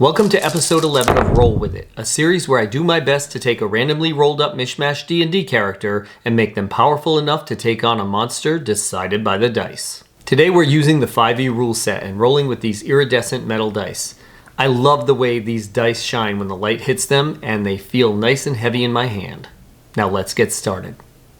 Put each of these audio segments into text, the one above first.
Welcome to episode 11 of Roll With It, a series where I do my best to take a randomly rolled up mishmash D&D character and make them powerful enough to take on a monster decided by the dice. Today we're using the 5e rule set and rolling with these iridescent metal dice. I love the way these dice shine when the light hits them and they feel nice and heavy in my hand. Now let's get started.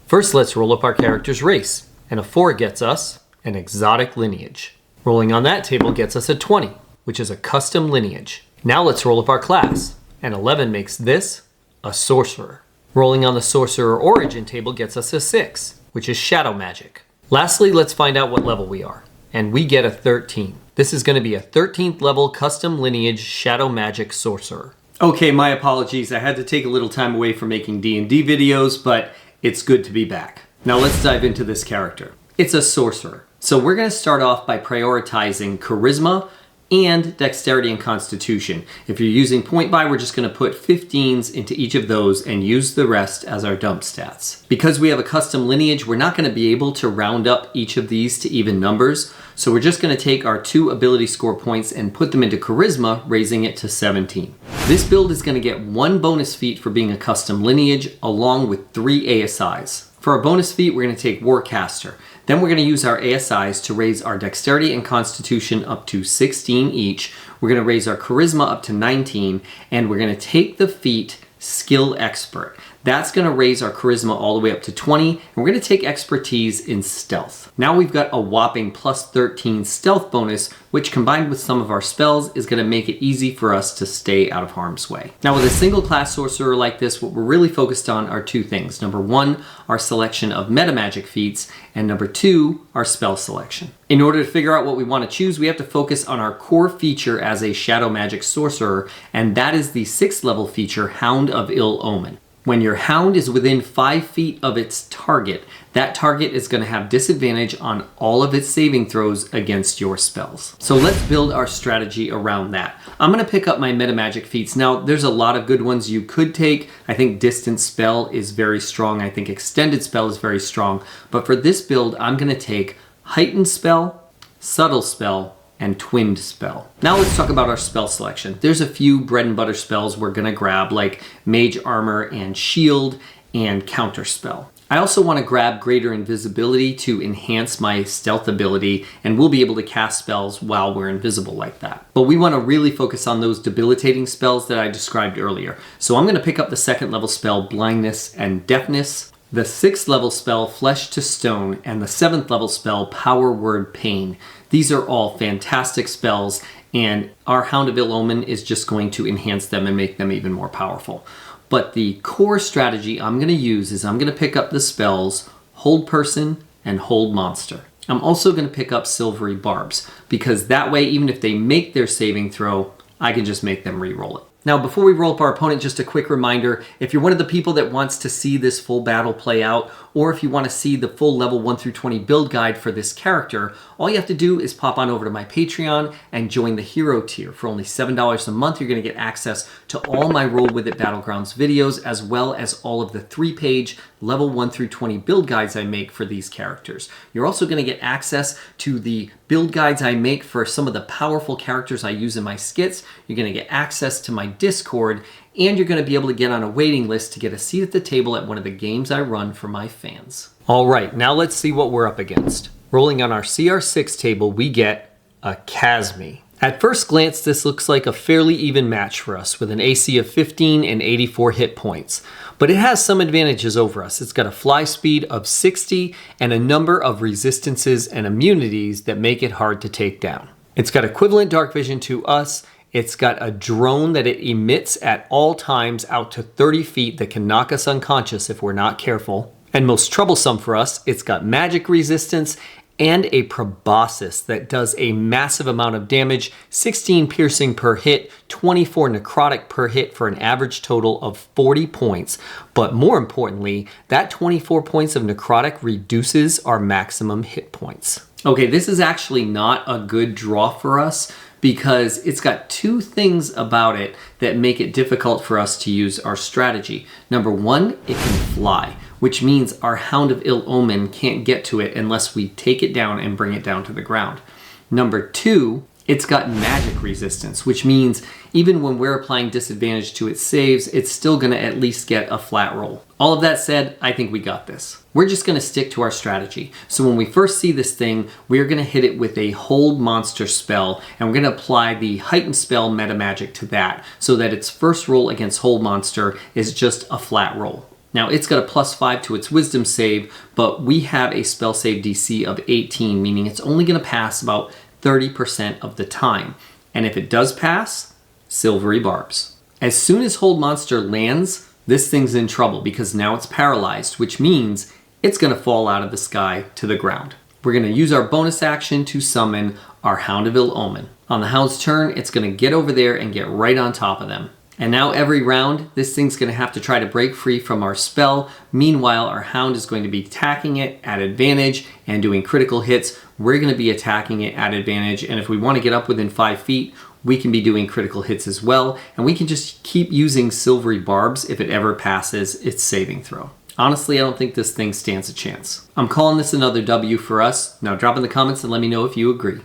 First let's roll up our character's race, and a 4 gets us an exotic lineage. Rolling on that table gets us a 20, which is a custom lineage. Now let's roll up our class. An 11 makes this a sorcerer. Rolling on the sorcerer origin table gets us a 6, which is shadow magic. Lastly, let's find out what level we are. And we get a 13. This is going to be a 13th level custom lineage shadow magic sorcerer. Okay, my apologies. I had to take a little time away from making D&D videos, but it's good to be back. Now let's dive into this character. It's a sorcerer. So we're going to start off by prioritizing charisma and dexterity and constitution. If you're using point buy, we're just going to put 15s into each of those and use the rest as our dump stats. Because we have a custom lineage, we're not going to be able to round up each of these to even numbers, so we're just going to take our 2 ability score points and put them into charisma, raising it to 17. This build is going to get 1 bonus feat for being a custom lineage, along with 3 ASIs. For our bonus feat, we're going to take Warcaster. Then we're going to use our ASIs to raise our dexterity and constitution up to 16 each. We're going to raise our charisma up to 19, and we're going to take the feat skill expert. That's going to raise our charisma all the way up to 20, and we're going to take expertise in stealth. Now we've got a whopping plus 13 stealth bonus, which combined with some of our spells is going to make it easy for us to stay out of harm's way. Now with a single class sorcerer like this, what we're really focused on are 2 things. Number 1, our selection of Metamagic feats, and number 2, our spell selection. In order to figure out what we want to choose, we have to focus on our core feature as a shadow magic sorcerer, and that is the 6th level feature, Hound of Ill Omen. When your hound is within 5 feet of its target, that target is going to have disadvantage on all of its saving throws against your spells. So let's build our strategy around that. I'm going to pick up my Metamagic feats. Now, there's a lot of good ones you could take. I think Distant Spell is very strong. I think Extended Spell is very strong. But for this build, I'm going to take Heightened Spell, Subtle Spell, and Twinned Spell. Now let's talk about our spell selection. There's a few bread and butter spells we're gonna grab, like Mage Armor and Shield and Counter Spell. I also want to grab Greater Invisibility to enhance my stealth ability, and we'll be able to cast spells while we're invisible like that. But we want to really focus on those debilitating spells that I described earlier. So I'm going to pick up the 2nd level spell, Blindness and Deafness, the 6th level spell, Flesh to Stone, and the 7th level spell, Power Word Pain. These are all fantastic spells, and our Hound of Ill Omen is just going to enhance them and make them even more powerful. But the core strategy I'm going to use is I'm going to pick up the spells Hold Person and Hold Monster. I'm also going to pick up Silvery Barbs, because that way, even if they make their saving throw, I can just make them re-roll it. Now, before we roll up our opponent, just a quick reminder, if you're one of the people that wants to see this full battle play out, or if you want to see the full level 1 through 20 build guide for this character, all you have to do is pop on over to my Patreon and join the Hero tier. For only $7 a month, you're going to get access to all my Roll With It Battlegrounds videos, as well as all of the 3-page level 1 through 20 build guides I make for these characters. You're also going to get access to the build guides I make for some of the powerful characters I use in my skits. You're going to get access to my Discord, and you're going to be able to get on a waiting list to get a seat at the table at one of the games I run for my fans. All right, now let's see what we're up against. Rolling on our CR6 table, we get a Chasme. At first glance, this looks like a fairly even match for us, with an AC of 15 and 84 hit points. But it has some advantages over us. It's got a fly speed of 60 and a number of resistances and immunities that make it hard to take down. It's got equivalent dark vision to us. It's got a drone that it emits at all times out to 30 feet that can knock us unconscious if we're not careful. And most troublesome for us, it's got magic resistance and a proboscis that does a massive amount of damage, 16 piercing per hit, 24 necrotic per hit for an average total of 40 points. But more importantly, that 24 points of necrotic reduces our maximum hit points. Okay, this is actually not a good draw for us, because it's got 2 things about it that make it difficult for us to use our strategy. Number 1, it can fly, which means our Hound of Ill Omen can't get to it unless we take it down and bring it down to the ground. Number 2, It's got magic resistance, which means even when we're applying disadvantage to its saves, it's still going to at least get a flat roll. All of that said, I think we got this. We're just going to stick to our strategy. So when we first see this thing, we're going to hit it with a hold monster spell, and we're going to apply the heightened spell Metamagic to that, so that its first roll against hold monster is just a flat roll. Now it's got a +5 to its wisdom save, but we have a spell save DC of 18, meaning it's only going to pass about 30% of the time. And if it does pass, silvery barbs. As soon as hold monster lands, this thing's in trouble because now it's paralyzed, which means it's going to fall out of the sky to the ground. We're going to use our bonus action to summon our Hound of Ill Omen. On the Hound's turn, it's going to get over there and get right on top of them. And now every round, this thing's going to have to try to break free from our spell. Meanwhile, our Hound is going to be attacking it at advantage and doing critical hits. We're going to be attacking it at advantage. And if we want to get up within 5 feet, we can be doing critical hits as well. And we can just keep using silvery barbs if it ever passes its saving throw. Honestly, I don't think this thing stands a chance. I'm calling this another W for us. Now drop in the comments and let me know if you agree.